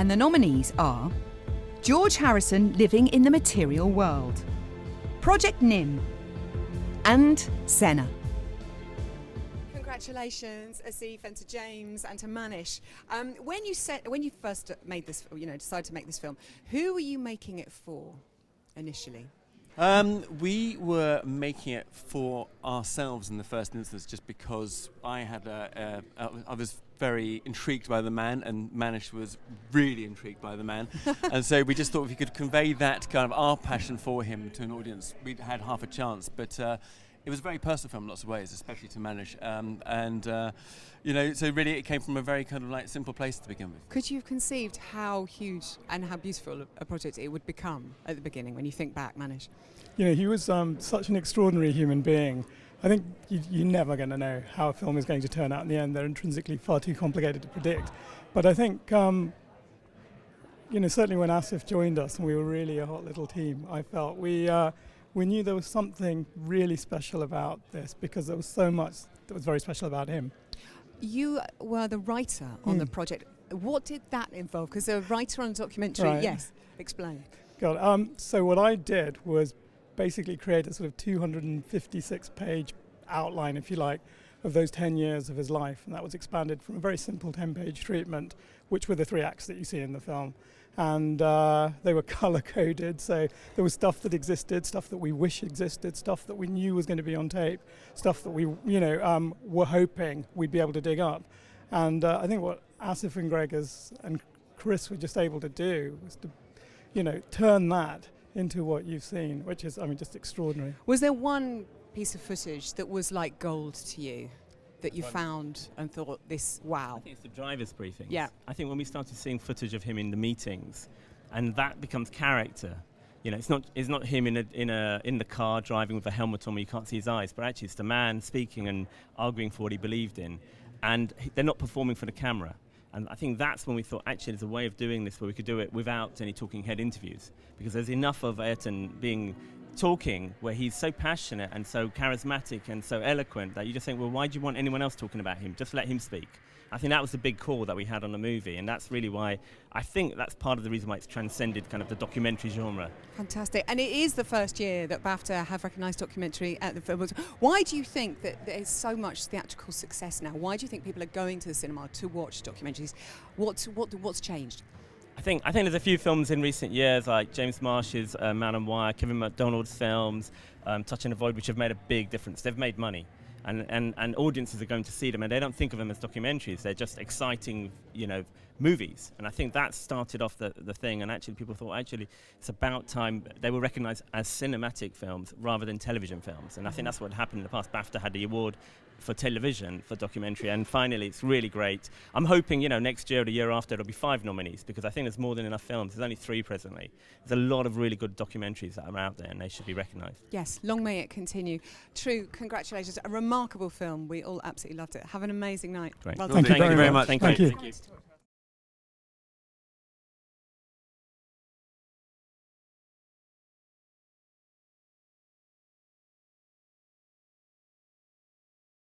And the nominees are George Harrison, Living in the Material World, Project Nim, and Senna. Congratulations, Asif, and to James and to Manish. When you first made this, decided to make this film, who were you making it for initially? We were making it for ourselves in the first instance, just because I was very intrigued by the man, and Manish was really intrigued by the man, and so we just thought if we could convey that kind of our passion for him to an audience, we'd had half a chance. But it was a very personal film in lots of ways, especially to Manish, so really it came from a very kind of like simple place to begin with. Could you have conceived how huge and how beautiful a project it would become at the beginning when you think back, Manish? He was such an extraordinary human being. I think you're never going to know how a film is going to turn out in the end. They're intrinsically far too complicated to predict. But I think, certainly when Asif joined us and we were really a hot little team, I felt we knew there was something really special about this because there was so much that was very special about him. You were the writer on the project. What did that involve? Because a writer on a documentary, right. Yes, explain. So what I did was basically create a sort of 256-page outline, if you like, of those 10 years of his life, and that was expanded from a very simple 10-page treatment, which were the 3 acts that you see in the film. And they were color-coded, so there was stuff that existed, stuff that we wish existed, stuff that we knew was going to be on tape, stuff that we, were hoping we'd be able to dig up. And I think what Asif and Greg and Chris were just able to do was to, turn that into what you've seen, which is, just extraordinary. Was there one piece of footage that was like gold to you that you found and thought, this, wow? I think it's the driver's briefings. Yeah. I think when we started seeing footage of him in the meetings, and that becomes character. It's not him in the car driving with a helmet on where you can't see his eyes, but actually it's the man speaking and arguing for what he believed in, and they're not performing for the camera. And I think that's when we thought, actually, there's a way of doing this where we could do it without any talking head interviews, because there's enough of Ayrton talking where he's so passionate and so charismatic and so eloquent that you just think, well, why do you want anyone else talking about him? Just let him speak. I think that was the big call that we had on the movie, and that's really why I think that's part of the reason why it's transcended kind of the documentary genre. Fantastic. And it is the first year that BAFTA have recognised documentary at the Film Awards. Why do you think that there's so much theatrical success now? Why do you think people are going to the cinema to watch documentaries? What's changed? I think there's a few films in recent years, like James Marsh's Man on Wire, Kevin MacDonald's films, Touch and Avoid, which have made a big difference. They've made money. And audiences are going to see them, and they don't think of them as documentaries. They're just exciting, movies. And I think that started off the thing, and actually people thought, it's about time they were recognised as cinematic films rather than television films. And I think that's what happened in the past. BAFTA had the award for television, for documentary, and finally it's really great. I'm hoping, next year or the year after there'll be 5 nominees, because I think there's more than enough films. There's only 3 presently. There's a lot of really good documentaries that are out there, and they should be recognised. Yes, long may it continue. True, congratulations. A remarkable film. We all absolutely loved it. Have an amazing night. Great. Well Thank you very much. Thank you.